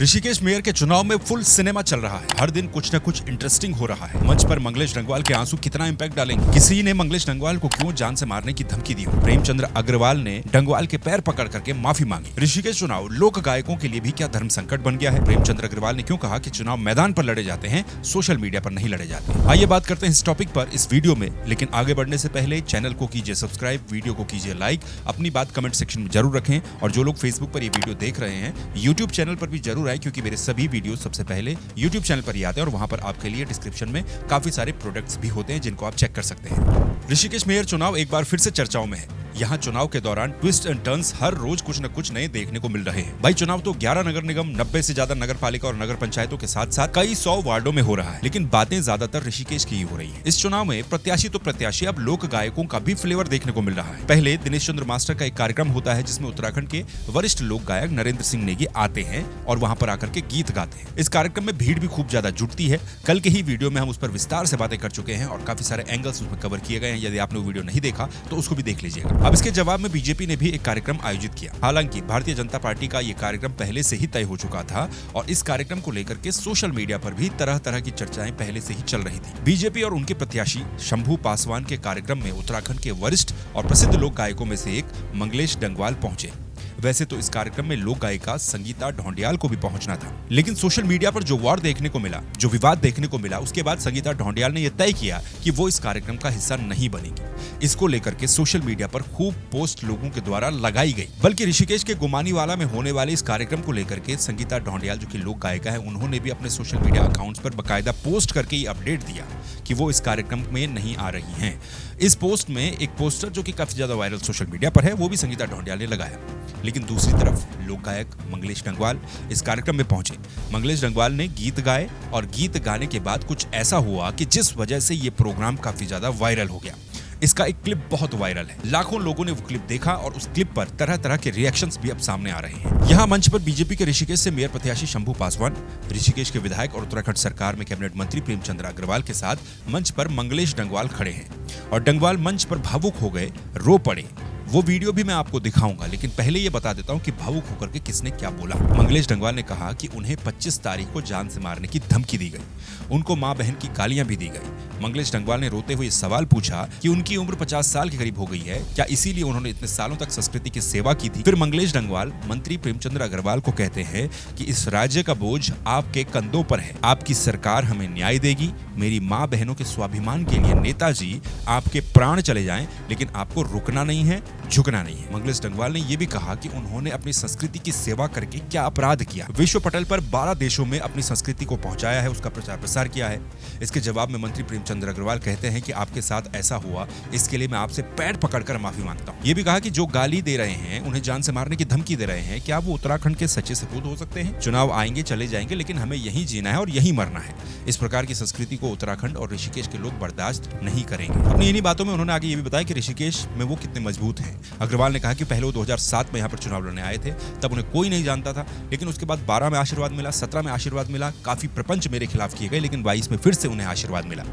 Rishikesh mayor के चुनाव में फुल सिनेमा चल रहा है। हर दिन कुछ न कुछ इंटरेस्टिंग हो रहा है। मंच पर मंगलेश डंगवाल के आंसू कितना इम्पैक्ट डालेंगे? किसी ने मंगलेश डंगवाल को क्यों जान से मारने की धमकी दी? प्रेमचंद्र अग्रवाल ने डंगवाल के पैर पकड़ करके माफी मांगी। ऋषिकेश चुनाव लोक गायकों के लिए भी क्या धर्म संकट बन गया है? प्रेमचंद्र अग्रवाल ने क्यों कहा कि चुनाव मैदान पर लड़े जाते हैं, सोशल मीडिया पर नहीं लड़े जाते? आइए बात करते हैं इस टॉपिक पर इस वीडियो में, लेकिन आगे बढ़ने से पहले चैनल को कीजिए सब्सक्राइब, वीडियो को कीजिए लाइक, अपनी बात कमेंट सेक्शन में जरूर रखें और जो लोग फेसबुक पर ये वीडियो देख रहे हैं, यूट्यूब चैनल पर भी जरूर आए क्योंकि मेरे सभी वीडियो सबसे पहले YouTube चैनल पर ही आते हैं और वहां पर आपके लिए डिस्क्रिप्शन में काफी सारे प्रोडक्ट्स भी होते हैं जिनको आप चेक कर सकते हैं। ऋषिकेश मेयर चुनाव एक बार फिर से चर्चाओं में है। यहाँ चुनाव के दौरान ट्विस्ट एंड टर्न्स हर रोज कुछ न कुछ नए देखने को मिल रहे हैं। भाई चुनाव तो 11 नगर निगम, 90 से ज्यादा नगर पालिका और नगर पंचायतों के साथ साथ कई 100 वार्डों में हो रहा है, लेकिन बातें ज्यादातर ऋषिकेश की ही हो रही है। इस चुनाव में प्रत्याशी तो प्रत्याशी, अब लोक गायकों का भी फ्लेवर देखने को मिल रहा है। पहले दिनेश चंद्र मास्टर का एक कार्यक्रम होता है जिसमें उत्तराखंड के वरिष्ठ लोक गायक नरेंद्र सिंह नेगी आते हैं और वहां पर आकर के गीत गाते हैं। इस कार्यक्रम में भीड़ भी खूब ज्यादा जुटती है। कल के ही वीडियो में हम उस पर विस्तार से बातें कर चुके हैं और काफी सारे एंगल्स उसमें कवर किए गए हैं। यदि आपने वो वीडियो नहीं देखा तो उसको भी देख लीजिएगा। अब इसके जवाब में बीजेपी ने भी एक कार्यक्रम आयोजित किया। हालांकि भारतीय जनता पार्टी का ये कार्यक्रम पहले से ही तय हो चुका था और इस कार्यक्रम को लेकर के सोशल मीडिया पर भी तरह तरह की चर्चाएं पहले से ही चल रही थी। बीजेपी और उनके प्रत्याशी शंभू पासवान के कार्यक्रम में उत्तराखंड के वरिष्ठ और प्रसिद्ध लोक गायकों में से एक मंगलेश डंगवाल पहुंचे। वैसे तो इस कार्यक्रम में लोक गायिका संगीता ढोंडियाल को भी पहुंचना था, लेकिन सोशल मीडिया पर जो वार देखने को मिला, जो विवाद देखने को मिला, उसके बाद संगीता ढोंडियाल ने यह तय किया कि वो इस कार्यक्रम का हिस्सा नहीं बनेगी। इसको लेकर के सोशल मीडिया पर खूब पोस्ट लोगों के द्वारा लगाई गई। बल्कि ऋषिकेश के गुमानीवाला में होने वाले इस कार्यक्रम को लेकर के संगीता ढोंडियाल, जो कि लोक गायिका है, उन्होंने भी अपने सोशल मीडिया अकाउंट्स पर बकायदा पोस्ट करके ये अपडेट दिया कि वो इस कार्यक्रम में नहीं आ रही हैं। इस पोस्ट में एक पोस्टर जो कि काफी ज्यादा वायरल सोशल मीडिया पर है, वो भी संगीता ढोंडियाल ने लगाया। लेकिन दूसरी तरफ लोक गायक मंगलेश डंगवाल इस कार्यक्रम में पहुंचे। मंगलेश डंगवाल ने गीत गाए और गीत गाने के बाद कुछ ऐसा हुआ कि जिस वजह से ये प्रोग्राम काफी ज्यादा वायरल हो गया। इसका एक क्लिप बहुत वायरल है। लाखों लोगों ने वो क्लिप देखा और उस क्लिप पर तरह तरह के रिएक्शंस भी अब सामने आ रहे हैं। यहाँ मंच पर बीजेपी के ऋषिकेश से मेयर प्रत्याशी शंभू पासवान, ऋषिकेश के विधायक और उत्तराखंड सरकार में कैबिनेट मंत्री प्रेमचंद्र अग्रवाल के साथ मंच पर मंगलेश डंगवाल खड़े हैं और डंगवाल मंच पर भावुक हो गए, रो पड़े। वो वीडियो भी मैं आपको दिखाऊंगा, लेकिन पहले ये बता देता हूं कि भावुक होकर के किसने क्या बोला। मंगलेश डंगवाल ने कहा कि उन्हें 25 तारीख को जान से मारने की धमकी दी गई। उनको मां बहन की गालियां भी दी गई। मंगलेश डंगवाल ने रोते हुए सवाल पूछा कि उनकी उम्र 50 साल के करीब हो गई है, क्या इसीलिए उन्होंने इतने सालों तक संस्कृति की सेवा की थी? फिर मंगलेश डंगवाल मंत्री प्रेमचंद्र अग्रवाल को कहते हैं कि इस राज्य का बोझ आपके कंधों पर है, आपकी सरकार हमें न्याय देगी। मेरी माँ बहनों के स्वाभिमान के लिए नेताजी आपके प्राण चले जाएं, लेकिन आपको रुकना नहीं है, झुकना नहीं है। मंगलेश डंगवाल ने यह भी कहा कि उन्होंने अपनी संस्कृति की सेवा करके क्या अपराध किया। विश्व पटल पर 12 देशों में अपनी संस्कृति को पहुंचाया है, उसका प्रचार प्रसार किया है। इसके जवाब में मंत्री प्रेमचंद्र अग्रवाल कहते हैं कि आपके साथ ऐसा हुआ, इसके लिए मैं आपसे पैर पकड़कर माफी मांगता हूं। ये भी कहा कि जो गाली दे रहे हैं, उन्हें जान से मारने की धमकी दे रहे हैं, क्या वो उत्तराखंड के सच्चे सपूत हो सकते हैं? चुनाव आएंगे चले जाएंगे, लेकिन हमें यहीं जीना है और यहीं मरना है। इस प्रकार की संस्कृति को उत्तराखंड और ऋषिकेश के लोग बर्दाश्त नहीं करेंगे। अपनी इन्हीं बातों में उन्होंने आगे ये भी बताया कि ऋषिकेश में वो कितने मजबूत हैं। अग्रवाल ने कहा कि पहले वो 2007 में यहाँ पर चुनाव लड़ने आए थे, तब उन्हें कोई नहीं जानता था, लेकिन उसके बाद 12 में आशीर्वाद मिला, 17 में आशीर्वाद मिला, काफी प्रपंच मेरे खिलाफ किए गए, लेकिन 22 में फिर से उन्हें आशीर्वाद मिला।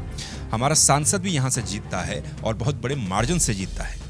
हमारा सांसद भी यहाँ से जीतता है और बहुत बड़े मार्जिन से जीतता है।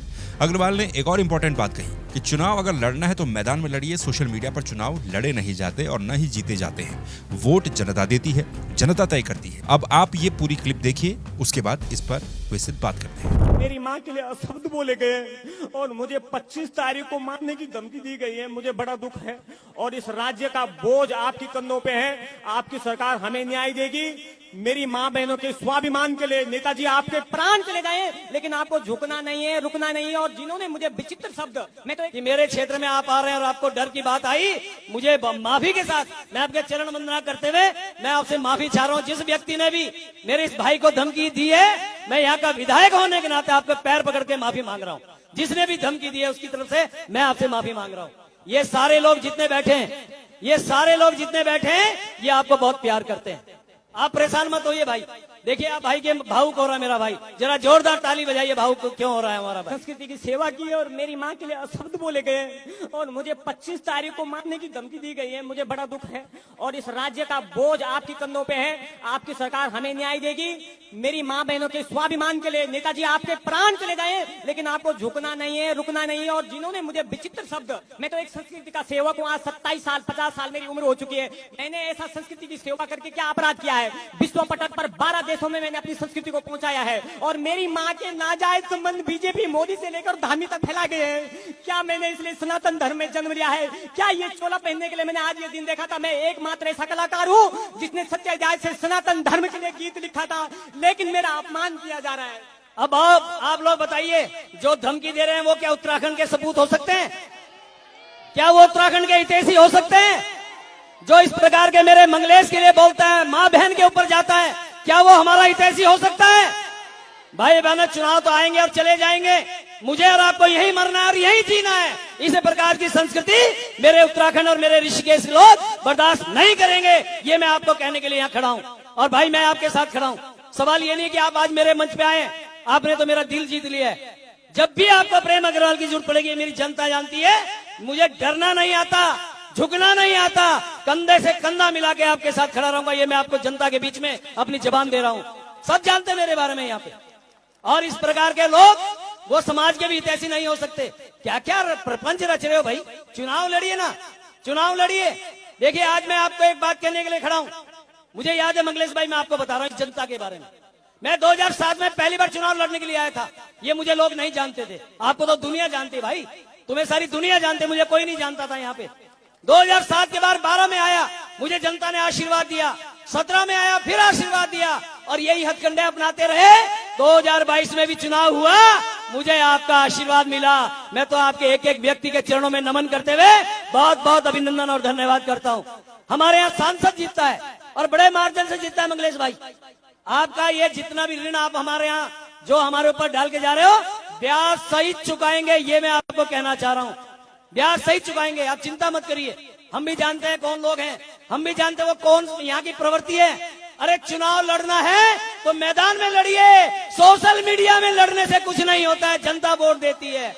अग्रवाल ने एक और इम्पोर्टेंट बात कही कि चुनाव अगर लड़ना है तो मैदान में लड़िए, सोशल मीडिया पर चुनाव लड़े नहीं जाते और न ही जीते जाते हैं। वोट जनता देती है, जनता तय करती है। अब आप ये पूरी क्लिप देखिए, उसके बाद इस पर विस्तृत बात करते हैं। मेरी माँ के लिए अशब्द बोले गए और मुझे 25 तारीख को मारने की धमकी दी गई है। मुझे बड़ा दुख है और इस राज्य का बोझ आपकी कंधों पे है। आपकी सरकार हमें न्याय देगी। मेरी माँ बहनों के स्वाभिमान के लिए नेताजी आपके प्राण चले गए, लेकिन आपको झुकना नहीं है, रुकना नहीं है। और जिन्होंने मुझे विचित्र शब्द, मैं तो मेरे क्षेत्र में आप आ रहे हैं और आपको डर की बात आई, मुझे माफी के साथ मैं आपके चरण वंदना करते हुए मैं आपसे माफी चाह रहा हूँ। जिस व्यक्ति ने भी मेरे इस भाई को धमकी दी है, मैं यहाँ का विधायक होने के नाते आपके पैर पकड़ के माफी मांग रहा हूँ। जिसने भी धमकी दी है उसकी तरफ से मैं आपसे माफी मांग रहा हूँ। ये सारे लोग जितने बैठे हैं, ये सारे लोग जितने बैठे हैं, ये आपको बहुत प्यार करते हैं। आप परेशान मत होइए भाई, देखिए आप भाई के भावुक हो रहा है मेरा भाई, जरा जोरदार ताली बजाइए। भावुक क्यों हो रहा है हमारा भाई? संस्कृति की सेवा की है और मेरी माँ के लिए अशब्द बोले गए और मुझे 25 तारीख को मारने की धमकी दी गई है। मुझे बड़ा दुख है और इस राज्य का बोझ आपके कंधों पे है। आपकी सरकार हमें न्याय देगी। मेरी माँ बहनों के स्वाभिमान के लिए नेताजी आपके प्राण चले गए, लेकिन आपको झुकना नहीं है, रुकना नहीं है। और जिन्होंने मुझे विचित्र शब्द, मैं तो एक संस्कृति का सेवक हूँ, आज 27 साल 50 साल मेरी उम्र हो चुकी है। मैंने ऐसा संस्कृति की सेवा करके क्या अपराध किया है? विश्व पटल पर 12 देशों में मैंने अपनी संस्कृति को पहुंचाया है और मेरी माँ के नाजायज संबंध बीजेपी मोदी से लेकर धामी तक फैला गए हैं। क्या मैंने इसलिए सनातन धर्म में जन्म लिया है? क्या ये चोला पहनने के लिए मैंने आज ये दिन देखा था? मैं एकमात्र ऐसा कलाकार हूँ जिसने सच्चे न्याय से सनातन धर्म के लिए गीत लिखा था, लेकिन मेरा अपमान किया जा रहा है। अब आप लोग बताइए, जो धमकी दे रहे हैं वो क्या उत्तराखंड के सपूत हो सकते हैं? क्या वो उत्तराखंड के हितैषी हो सकते हैं? जो इस प्रकार के मेरे मंगलेश के लिए बोलता है, माँ बहन के ऊपर जाता है, क्या वो हमारा हितैषी हो सकता है? भाई बहन, चुनाव तो आएंगे और चले जाएंगे, मुझे और आपको यही मरना है और यही जीना है। इस प्रकार की संस्कृति मेरे उत्तराखंड और मेरे ऋषिकेश लोग बर्दाश्त नहीं करेंगे। ये मैं आपको कहने के लिए यहाँ खड़ा हूँ और भाई मैं आपके साथ खड़ा हूँ। सवाल ये नहीं कि आप आज मेरे मंच पे आए, आपने तो मेरा दिल जीत लिया है। जब भी आपको प्रेम अग्रवाल की जरूरत पड़ेगी, मेरी जनता जानती है, मुझे डरना नहीं आता, झुकना नहीं आता, कंधे से कंधा मिला के आपके साथ खड़ा रहूंगा। ये मैं आपको जनता के बीच में अपनी जबान दे रहा हूँ। सब जानते हैं मेरे बारे में यहाँ पे। और इस प्रकार के लोग वो समाज के भी हितैषी नहीं हो सकते। क्या क्या प्रपंच रच रहे हो भाई? चुनाव लड़िए ना, चुनाव लड़िए। देखिए आज मैं आपको एक बात कहने के लिए खड़ा हूँ। मुझे याद है मंगलेश भाई, मैं आपको बता रहा हूँ जनता के बारे में। मैं 2007 में पहली बार चुनाव लड़ने के लिए आया था। ये मुझे लोग नहीं जानते थे, आपको तो दुनिया जानती भाई, तुम्हें सारी दुनिया जानते, मुझे कोई नहीं जानता था यहाँ पे। 2007 के बाद 12 में आया, मुझे जनता ने आशीर्वाद दिया। 17 में आया, फिर आशीर्वाद दिया और यही हथकंडे अपनाते रहे। 2022 में भी चुनाव हुआ, मुझे आपका आशीर्वाद मिला। मैं तो आपके एक एक व्यक्ति के चरणों में नमन करते हुए बहुत बहुत अभिनंदन और धन्यवाद करता हूँ। हमारे यहाँ सांसद जीतता है और बड़े मार्जिन से जीतता है मंगलेश भाई। आपका ये जितना भी ऋण आप हमारे यहाँ जो हमारे ऊपर डाल के जा रहे हो, ब्याज सहित चुकाएंगे, ये मैं आपको कहना चाह रहा हूँ। ब्याज सहित चुकाएंगे, आप चिंता मत करिए। हम भी जानते हैं कौन लोग हैं, हम भी जानते हैं वो कौन यहाँ की प्रवृत्ति है। अरे चुनाव लड़ना है तो मैदान में लड़िए, सोशल मीडिया में लड़ने से कुछ नहीं होता है, जनता वोट देती है।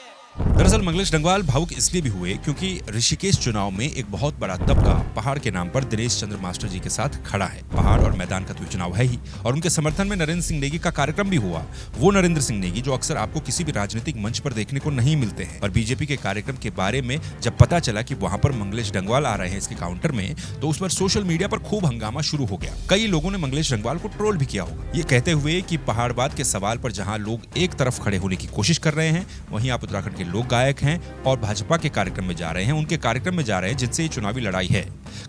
दरअसल मंगलेश डंगवाल भावुक इसलिए भी हुए क्योंकि ऋषिकेश चुनाव में एक बहुत बड़ा तबका पहाड़ के नाम पर दिनेश चंद्र मास्टर जी के साथ खड़ा है। पहाड़ और मैदान का तो चुनाव है ही, और उनके समर्थन में नरेंद्र सिंह नेगी का कार्यक्रम भी हुआ। वो नरेंद्र सिंह नेगी जो अक्सर आपको किसी भी राजनीतिक मंच पर देखने को नहीं मिलते हैं। और बीजेपी के कार्यक्रम के बारे में जब पता चला कि वहां पर मंगलेश डंगवाल आ रहे हैं इसके काउंटर में, तो उस पर सोशल मीडिया पर खूब हंगामा शुरू हो गया। कई लोगों ने मंगलेश डंगवाल को ट्रोल भी किया होगा, ये कहते हुए कि पहाड़वाद के सवाल पर जहां लोग एक तरफ खड़े होने की कोशिश कर रहे हैं, वहीं आप उत्तराखंड के लोक गायक हैं और भाजपा के कार्यक्रम में जा रहे हैं, उनके कार्यक्रम में जा रहे हैं जिनसे ये चुनावी लड़ाई है।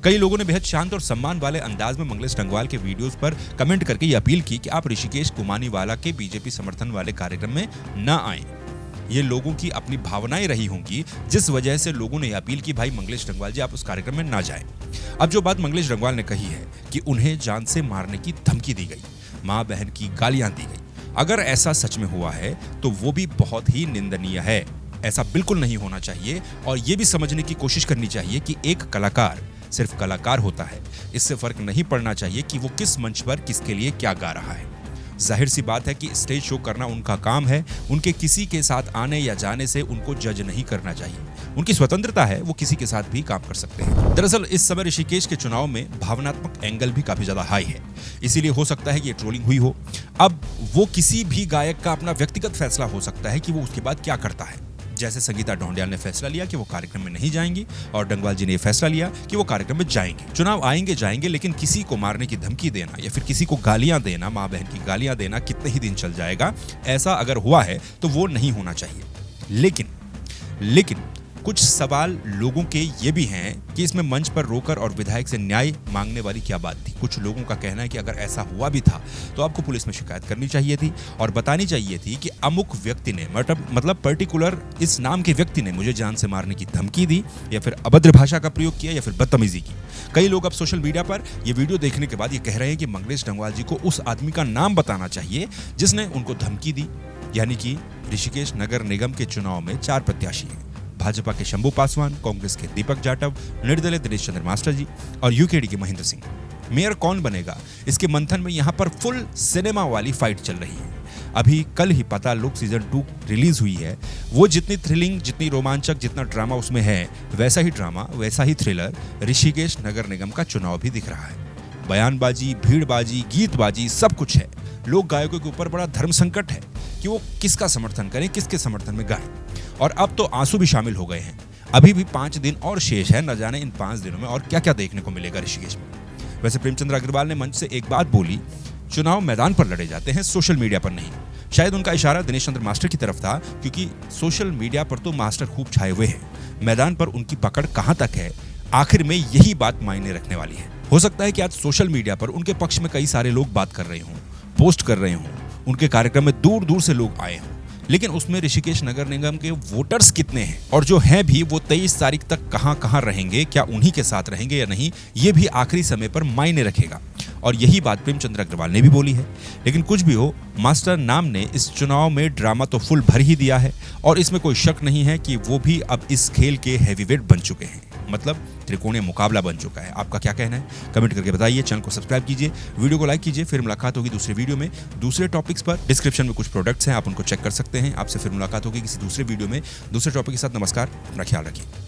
कई लोगों ने बेहद शांत और सम्मान वाले अंदाज में मंगलेश डंगवाल के वीडियोस पर कमेंट करके ये अपील की कि आप ऋषिकेश कुमानीवाला के बीजेपी समर्थन वाले कार्यक्रम में न आएं। ये लोगों की अपनी भावनाएं रही होंगी, जिस वजह से लोगों ने अपील की भाई मंगलेश डंगवाल जी आप उस कार्यक्रम में ना जाएं। अब जो बात मंगलेश डंगवाल ने कही है कि उन्हें जान से मारने की धमकी दी गई, माँ बहन की गालियां दी गई, अगर ऐसा सच में हुआ है तो वो भी बहुत ही निंदनीय है। ऐसा बिल्कुल नहीं होना चाहिए और ये भी समझने की कोशिश करनी चाहिए कि एक कलाकार सिर्फ कलाकार होता है, इससे फर्क नहीं पड़ना चाहिए कि वो किस मंच पर किसके लिए क्या गा रहा है। जाहिर सी बात है कि स्टेज शो करना उनका काम है, उनके किसी के साथ आने या जाने से उनको जज नहीं करना चाहिए। उनकी स्वतंत्रता है, वो किसी के साथ भी काम कर सकते हैं। दरअसल इस समय ऋषिकेश के चुनाव में भावनात्मक एंगल भी काफी ज्यादा हाई है, इसीलिए हो सकता है कि ये ट्रोलिंग हुई हो। अब वो किसी भी गायक का अपना व्यक्तिगत फैसला हो सकता है कि वो उसके बाद क्या करता है। जैसे संगीता ढोंडियाल ने फैसला लिया कि वो कार्यक्रम में नहीं जाएंगी और डंगवाल जी ने यह फैसला लिया कि वो कार्यक्रम में जाएंगे। चुनाव आएंगे जाएंगे, लेकिन किसी को मारने की धमकी देना या फिर किसी को गालियां देना, माँ बहन की गालियां देना कितने ही दिन चल जाएगा। ऐसा अगर हुआ है तो वो नहीं होना चाहिए। लेकिन कुछ सवाल लोगों के ये भी हैं कि इसमें मंच पर रोकर और विधायक से न्याय मांगने वाली क्या बात थी। कुछ लोगों का कहना है कि अगर ऐसा हुआ भी था तो आपको पुलिस में शिकायत करनी चाहिए थी और बतानी चाहिए थी कि अमुक व्यक्ति ने, मतलब पर्टिकुलर इस नाम के व्यक्ति ने मुझे जान से मारने की धमकी दी या फिर अभद्र भाषा का प्रयोग किया या फिर बदतमीजी की। कई लोग अब सोशल मीडिया पर ये वीडियो देखने के बाद ये कह रहे हैं कि मंगलेश डंगवाल जी को उस आदमी का नाम बताना चाहिए जिसने उनको धमकी दी। यानी कि ऋषिकेश नगर निगम के चुनाव में 4 प्रत्याशी हैं। भाजपा के शंभू पासवान, कांग्रेस के दीपक जाटव, निर्दलीय दिनेश चंद्र मास्टर जी और यूकेडी के महेंद्र सिंह। मेयर कौन बनेगा, इसके मंथन में यहाँ पर फुल सिनेमा वाली फाइट चल रही है। अभी कल ही पता लुक सीजन 2 रिलीज हुई है। वो जितनी थ्रिलिंग, जितनी रोमांचक, जितना ड्रामा उसमें है, वैसा ही ड्रामा, वैसा ही थ्रिलर ऋषिकेश नगर निगम का चुनाव भी दिख रहा है। बयानबाजी, भीड़बाजी, गीतबाजी सब कुछ है। लोक गायकों के ऊपर बड़ा धर्म संकट है कि वो किसका समर्थन करें, किसके समर्थन में गाएं। और अब तो आंसू भी शामिल हो गए हैं। अभी भी 5 दिन और शेष है, न जाने इन 5 दिनों में और क्या क्या देखने को मिलेगा ऋषिकेश में। वैसे प्रेमचंद्र अग्रवाल ने मंच से एक बात बोली, चुनाव मैदान पर लड़े जाते हैं, सोशल मीडिया पर नहीं। शायद उनका इशारा दिनेश चंद्र मास्टर की तरफ था, क्योंकि सोशल मीडिया पर तो मास्टर खूब छाए हुए हैं, मैदान पर उनकी पकड़ कहां तक है, आखिर में यही बात मायने रखने वाली है। हो सकता है कि आज सोशल मीडिया पर उनके पक्ष में कई सारे लोग बात कर रहे हों, पोस्ट कर रहे हों, उनके कार्यक्रम में दूर दूर से लोग आए हों, लेकिन उसमें ऋषिकेश नगर निगम के वोटर्स कितने हैं और जो हैं भी वो 23 तारीख तक कहां रहेंगे, क्या उन्हीं के साथ रहेंगे या नहीं, ये भी आखिरी समय पर मायने रखेगा। और यही बात प्रेमचंद्र अग्रवाल ने भी बोली है। लेकिन कुछ भी हो, मास्टर नाम ने इस चुनाव में ड्रामा तो फुल भर ही दिया है और इसमें कोई शक नहीं है कि वो भी अब इस खेल के हैवीवेट बन चुके हैं, मतलब त्रिकोणीय मुकाबला बन चुका है। आपका क्या कहना है, कमेंट करके बताइए। चैनल को सब्सक्राइब कीजिए, वीडियो को लाइक कीजिए। फिर मुलाकात होगी दूसरे वीडियो में, दूसरे टॉपिक्स पर। डिस्क्रिप्शन में कुछ प्रोडक्ट्स हैं, आप उनको चेक कर सकते हैं। आपसे फिर मुलाकात होगी किसी दूसरे वीडियो में दूसरे टॉपिक के साथ। नमस्कार, अपना ख्याल रखिए।